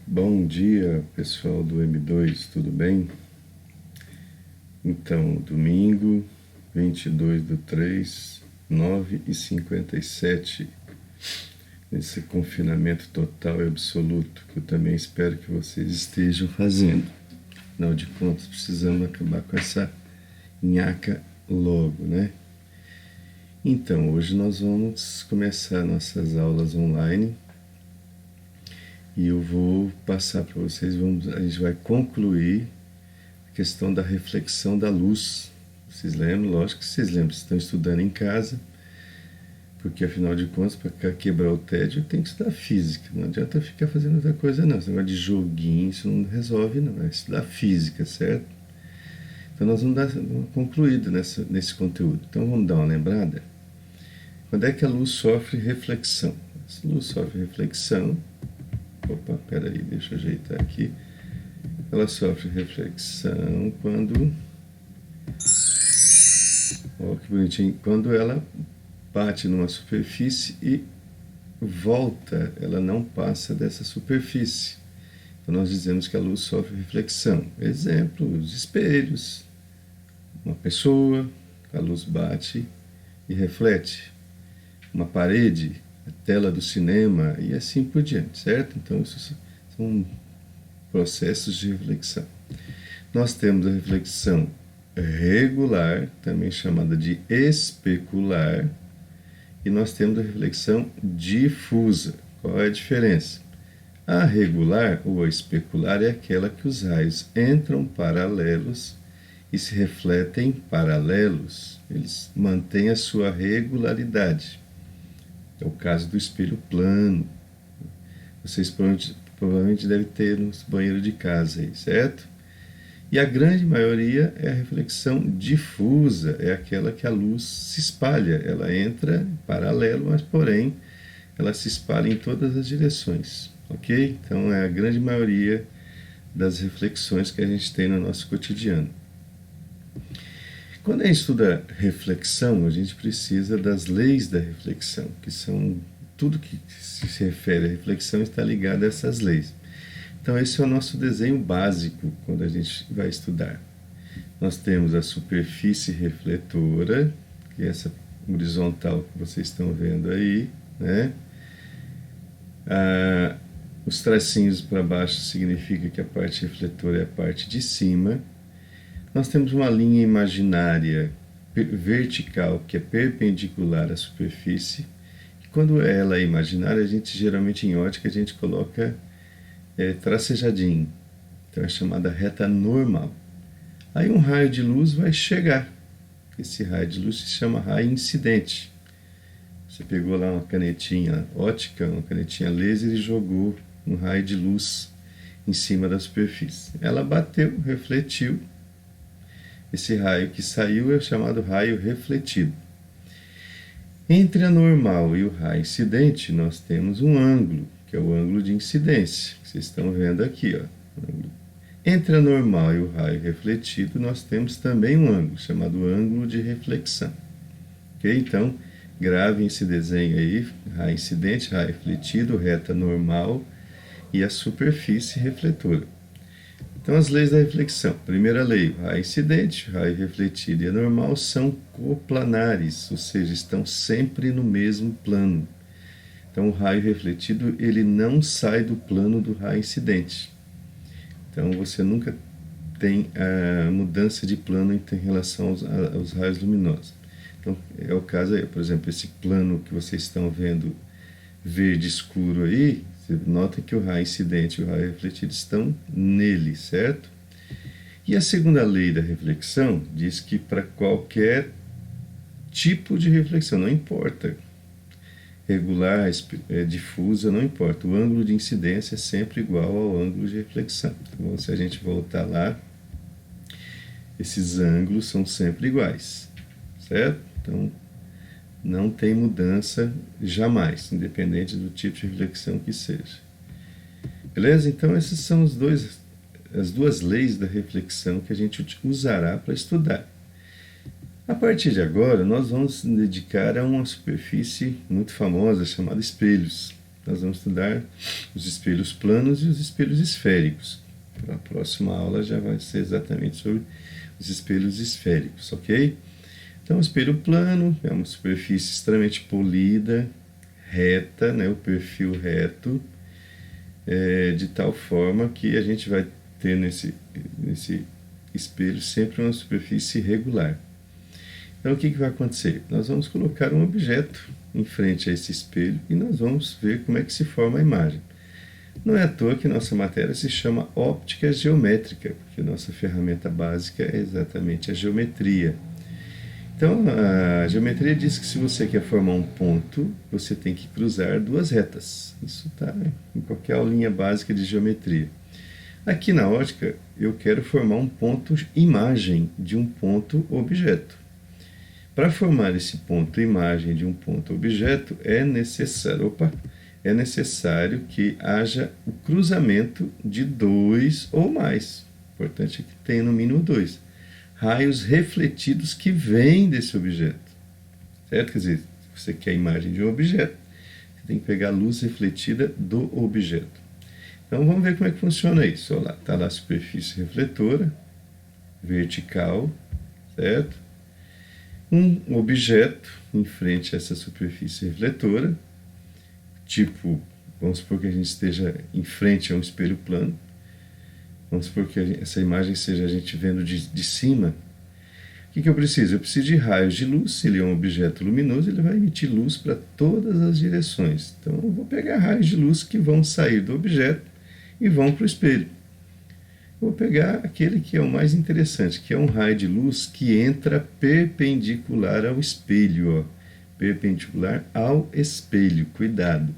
Bom dia, pessoal do M2, tudo bem? Então, domingo, 22/3, 9h57, nesse confinamento total e absoluto, que eu também espero que vocês estejam fazendo. Afinal de contas, precisamos acabar com essa nhaca logo, né? Então, hoje nós vamos começar nossas aulas online e eu vou passar para vocês, a gente vai concluir a questão da reflexão da luz. Vocês lembram? Lógico que vocês lembram, vocês estão estudando em casa, porque afinal de contas, para quebrar o tédio, tem que estudar física. Não adianta ficar fazendo outra coisa não, esse negócio de joguinho, isso não resolve não, é estudar física, certo? Então nós vamos dar uma concluída nesse conteúdo. Então vamos dar uma lembrada. Quando é que a luz sofre reflexão? A luz sofre reflexão. Opa, peraí, deixa eu ajeitar aqui. Ela sofre reflexão quando... Ó, que bonitinho. Quando ela bate numa superfície e volta, ela não passa dessa superfície. Então nós dizemos que a luz sofre reflexão. Exemplo, os espelhos. Uma pessoa, a luz bate e reflete. Uma parede, a tela do cinema e assim por diante, certo? Então, isso são processos de reflexão. Nós temos a reflexão regular, também chamada de especular, e nós temos a reflexão difusa. Qual é a diferença? A regular ou a especular é aquela que os raios entram paralelos e se refletem paralelos. Eles mantêm a sua regularidade. É o caso do espelho plano. Vocês provavelmente devem ter nos banheiros de casa aí, certo? E a grande maioria é a reflexão difusa, é aquela que a luz se espalha. Ela entra em paralelo, mas porém ela se espalha em todas as direções, ok? Então é a grande maioria das reflexões que a gente tem no nosso cotidiano. Quando a gente estuda reflexão, a gente precisa das leis da reflexão, que são tudo que se refere à reflexão está ligado a essas leis. Então esse é o nosso desenho básico quando a gente vai estudar. Nós temos a superfície refletora, que é essa horizontal que vocês estão vendo aí, né? Os tracinhos para baixo significa que a parte refletora é a parte de cima. Nós temos uma linha imaginária vertical que é perpendicular à superfície. E quando ela é imaginária, a gente geralmente em ótica a gente coloca tracejadinho. Então é chamada reta normal. Aí um raio de luz vai chegar. Esse raio de luz se chama raio incidente. Você pegou lá uma canetinha ótica, uma canetinha laser e jogou um raio de luz em cima da superfície. Ela bateu, refletiu. Esse raio que saiu é chamado raio refletido. Entre a normal e o raio incidente, nós temos um ângulo, que é o ângulo de incidência, que vocês estão vendo aqui. Ó. Entre a normal e o raio refletido, nós temos também um ângulo, chamado ângulo de reflexão. Okay? Então, gravem esse desenho aí, raio incidente, raio refletido, reta normal e a superfície refletora. Então, as leis da reflexão. Primeira lei, o raio incidente, o raio refletido e a normal são coplanares, ou seja, estão sempre no mesmo plano. Então, o raio refletido ele não sai do plano do raio incidente. Então, você nunca tem a mudança de plano em relação aos raios luminosos. Então, é o caso aí, por exemplo, esse plano que vocês estão vendo verde escuro aí, você nota que o raio incidente e o raio refletido estão nele, certo? E a segunda lei da reflexão diz que para qualquer tipo de reflexão, não importa, regular, difusa, não importa, o ângulo de incidência é sempre igual ao ângulo de reflexão. Então, se a gente voltar lá, esses ângulos são sempre iguais, certo? Então, não tem mudança jamais, independente do tipo de reflexão que seja. Beleza? Então, essas são as duas leis da reflexão que a gente usará para estudar. A partir de agora, nós vamos nos dedicar a uma superfície muito famosa chamada espelhos. nós vamos estudar os espelhos planos e os espelhos esféricos. Para a próxima aula já vai ser exatamente sobre os espelhos esféricos, ok? Então, o espelho plano é uma superfície extremamente polida, reta, né, o perfil reto, de tal forma que a gente vai ter nesse espelho sempre uma superfície regular. Então, o que vai acontecer? Nós vamos colocar um objeto em frente a esse espelho e nós vamos ver como é que se forma a imagem. Não é à toa que nossa matéria se chama óptica geométrica, porque nossa ferramenta básica é exatamente a geometria. Então, a geometria diz que se você quer formar um ponto, você tem que cruzar duas retas. Isso está em qualquer aulinha básica de geometria. Aqui na ótica, eu quero formar um ponto imagem de um ponto objeto. Para formar esse ponto imagem de um ponto objeto, é necessário que haja o cruzamento de dois ou mais. O importante é que tenha no mínimo dois raios refletidos que vêm desse objeto. Certo? Quer dizer, se você quer a imagem de um objeto, você tem que pegar a luz refletida do objeto. Então vamos ver como é que funciona isso. Olha lá, está lá a superfície refletora, vertical, certo? Um objeto em frente a essa superfície refletora, tipo, vamos supor que a gente esteja em frente a um espelho plano, vamos supor que essa imagem seja a gente vendo de cima. O que eu preciso? Eu preciso de raios de luz. Se ele é um objeto luminoso, ele vai emitir luz para todas as direções. Então eu vou pegar raios de luz que vão sair do objeto e vão para o espelho. Vou pegar aquele que é o mais interessante, que é um raio de luz que entra perpendicular ao espelho. Ó. Perpendicular ao espelho, cuidado.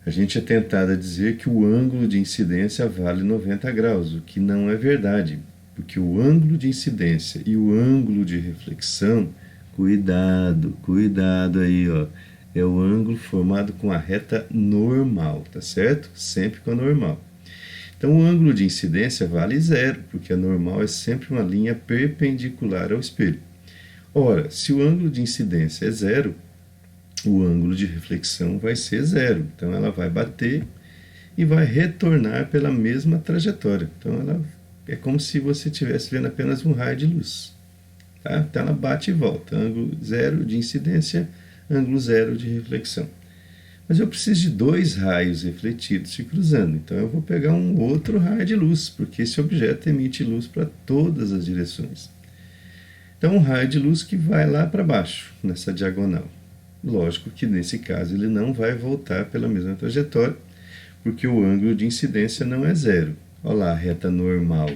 A gente é tentado a dizer que o ângulo de incidência vale 90 graus, o que não é verdade, porque o ângulo de incidência e o ângulo de reflexão, cuidado aí, ó, é o ângulo formado com a reta normal, tá certo? Sempre com a normal. Então, o ângulo de incidência vale zero, porque a normal é sempre uma linha perpendicular ao espelho. Ora, se o ângulo de incidência é zero, o ângulo de reflexão vai ser zero. Então, ela vai bater e vai retornar pela mesma trajetória. Então, ela é como se você estivesse vendo apenas um raio de luz. Tá? Então, ela bate e volta. Ângulo zero de incidência, ângulo zero de reflexão. Mas eu preciso de dois raios refletidos se cruzando. Então, eu vou pegar um outro raio de luz, porque esse objeto emite luz para todas as direções. Então, um raio de luz que vai lá para baixo, nessa diagonal. Lógico que, nesse caso, ele não vai voltar pela mesma trajetória, porque o ângulo de incidência não é zero. Olha lá a reta normal.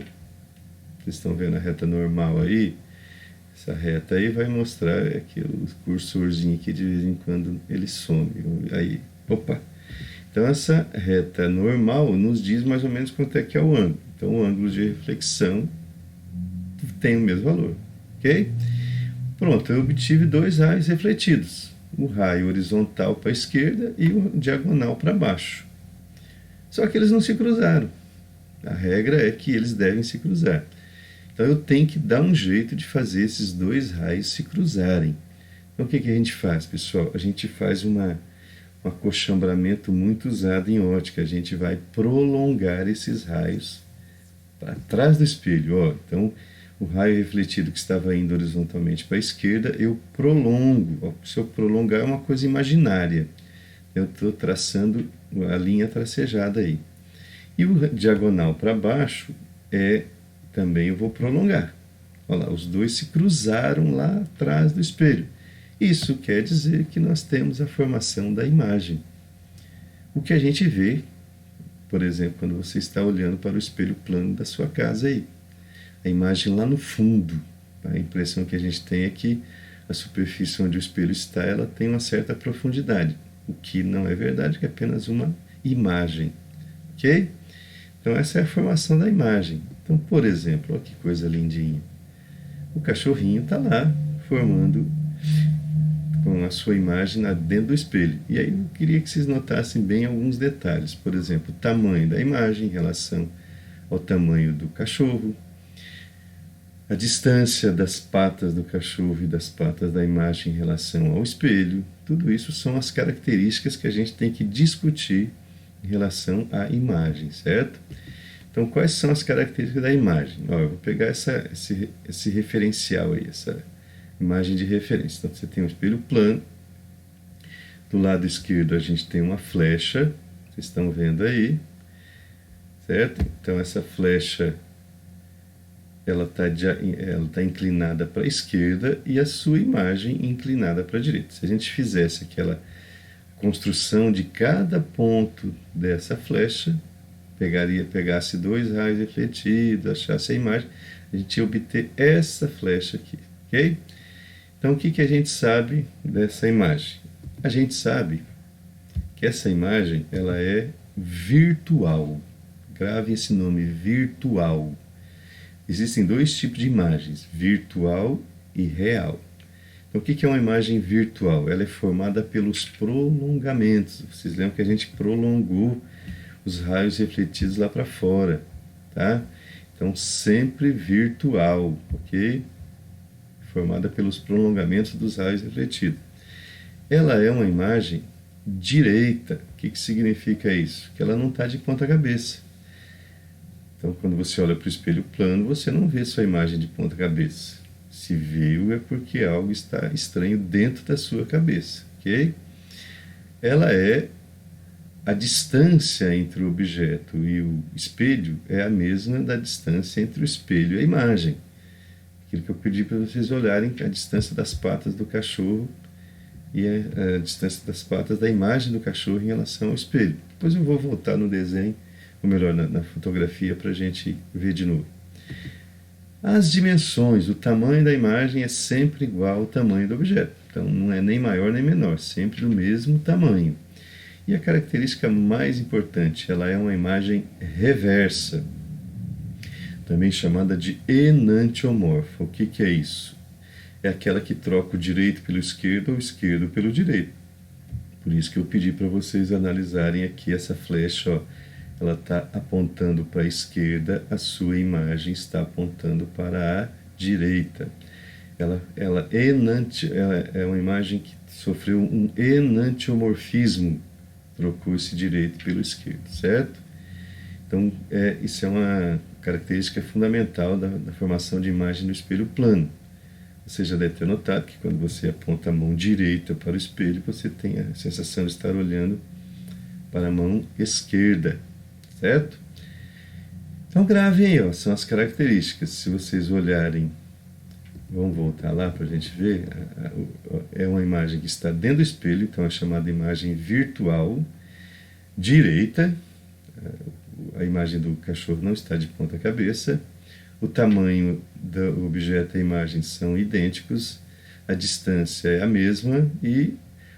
Vocês estão vendo a reta normal aí? Essa reta aí vai mostrar aquele cursorzinho aqui, de vez em quando ele some. Aí, opa! Então, essa reta normal nos diz mais ou menos quanto é que é o ângulo. Então, o ângulo de reflexão tem o mesmo valor. Ok? Pronto, eu obtive dois raios refletidos. O raio horizontal para a esquerda e o diagonal para baixo. Só que eles não se cruzaram. A regra é que eles devem se cruzar. Então eu tenho que dar um jeito de fazer esses dois raios se cruzarem. Então o que a gente faz, pessoal? A gente faz um acolchambramento muito usado em ótica. A gente vai prolongar esses raios para trás do espelho. Ó. Então o raio refletido que estava indo horizontalmente para a esquerda, eu prolongo. Ó, se eu prolongar é uma coisa imaginária. Eu estou traçando a linha tracejada aí. E o diagonal para baixo também eu vou prolongar. Olha lá, os dois se cruzaram lá atrás do espelho. Isso quer dizer que nós temos a formação da imagem. O que a gente vê, por exemplo, quando você está olhando para o espelho plano da sua casa aí. A imagem lá no fundo. A impressão que a gente tem é que a superfície onde o espelho está, ela tem uma certa profundidade. O que não é verdade, que é apenas uma imagem. Ok? Então, essa é a formação da imagem. Então, por exemplo, olha que coisa lindinha. O cachorrinho está lá, formando com a sua imagem dentro do espelho. E aí eu queria que vocês notassem bem alguns detalhes. Por exemplo, o tamanho da imagem em relação ao tamanho do cachorro. A distância das patas do cachorro e das patas da imagem em relação ao espelho, tudo isso são as características que a gente tem que discutir em relação à imagem, certo? Então, quais são as características da imagem? Ó, eu vou pegar esse referencial aí, essa imagem de referência. Então, você tem um espelho plano, do lado esquerdo a gente tem uma flecha, vocês estão vendo aí, certo? Então, essa flecha ela tá inclinada para a esquerda e a sua imagem inclinada para a direita. Se a gente fizesse aquela construção de cada ponto dessa flecha, pegasse dois raios refletidos, achasse a imagem, a gente ia obter essa flecha aqui, ok? Então, o que a gente sabe dessa imagem? A gente sabe que essa imagem ela é virtual. Grave esse nome, virtual. Existem dois tipos de imagens, virtual e real. Então, o que é uma imagem virtual? Ela é formada pelos prolongamentos. Vocês lembram que a gente prolongou os raios refletidos lá para fora, tá? Então, sempre virtual, ok? Formada pelos prolongamentos dos raios refletidos. Ela é uma imagem direita. O que significa isso? Que ela não está de ponta cabeça. Então, quando você olha para o espelho plano, você não vê sua imagem de ponta cabeça. Se viu, é porque algo está estranho dentro da sua cabeça, ok? Ela é a distância entre o objeto e o espelho é a mesma da distância entre o espelho e a imagem. Aquilo que eu pedi para vocês olharem, a distância das patas do cachorro e a distância das patas da imagem do cachorro em relação ao espelho. Depois eu vou voltar no desenho, ou melhor, na fotografia, para a gente ver de novo. As dimensões, o tamanho da imagem é sempre igual ao tamanho do objeto. Então não é nem maior nem menor, sempre do mesmo tamanho. E a característica mais importante, ela é uma imagem reversa, também chamada de enantiomorfa. O que é isso? É aquela que troca o direito pelo esquerdo ou o esquerdo pelo direito. Por isso que eu pedi para vocês analisarem aqui essa flecha, ó. Ela está apontando para a esquerda, a sua imagem está apontando para a direita. Ela é uma imagem que sofreu um enantiomorfismo, trocou esse direito pelo esquerdo, certo? Então, isso é uma característica fundamental da formação de imagem no espelho plano. Você já deve ter notado que quando você aponta a mão direita para o espelho, você tem a sensação de estar olhando para a mão esquerda, certo? Então gravem aí, ó, são as características. Se vocês olharem, vamos voltar lá para a gente ver, é uma imagem que está dentro do espelho, então é chamada imagem virtual, direita, a imagem do cachorro não está de ponta cabeça, o tamanho do objeto e a imagem são idênticos, a distância é a mesma e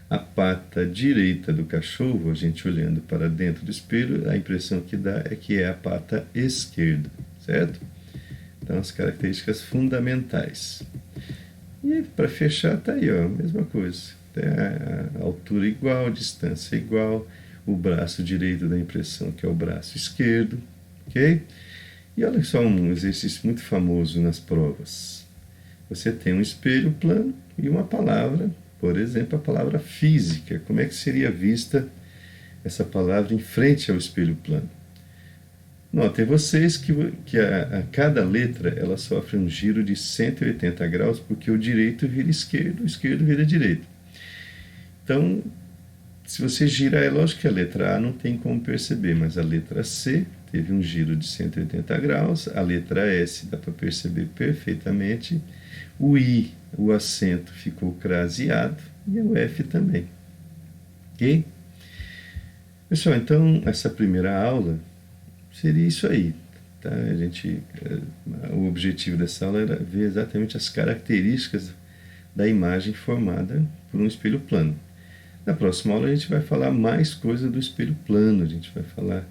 a pata direita do cachorro, a gente olhando para dentro do espelho, a impressão que dá é que é a pata esquerda, certo? Então, as características fundamentais. E para fechar, tá aí, ó, a mesma coisa. A altura igual, distância igual, o braço direito da impressão que é o braço esquerdo, ok? E olha só um exercício muito famoso nas provas. Você tem um espelho plano e uma palavra, por exemplo, a palavra física. Como é que seria vista essa palavra em frente ao espelho plano? Notem vocês que a cada letra ela sofre um giro de 180 graus, porque o direito vira esquerdo, o esquerdo vira direito. Então, se você girar, é lógico que a letra A não tem como perceber, mas a letra C teve um giro de 180 graus, a letra S dá para perceber perfeitamente, o I, o acento ficou craseado e o F também. Ok? Pessoal, então essa primeira aula seria isso aí. Tá? O objetivo dessa aula era ver exatamente as características da imagem formada por um espelho plano. Na próxima aula a gente vai falar mais coisa do espelho plano, a gente vai falar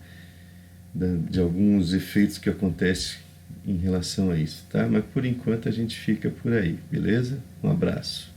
de alguns efeitos que acontecem em relação a isso, tá? Mas por enquanto a gente fica por aí, beleza? Um abraço.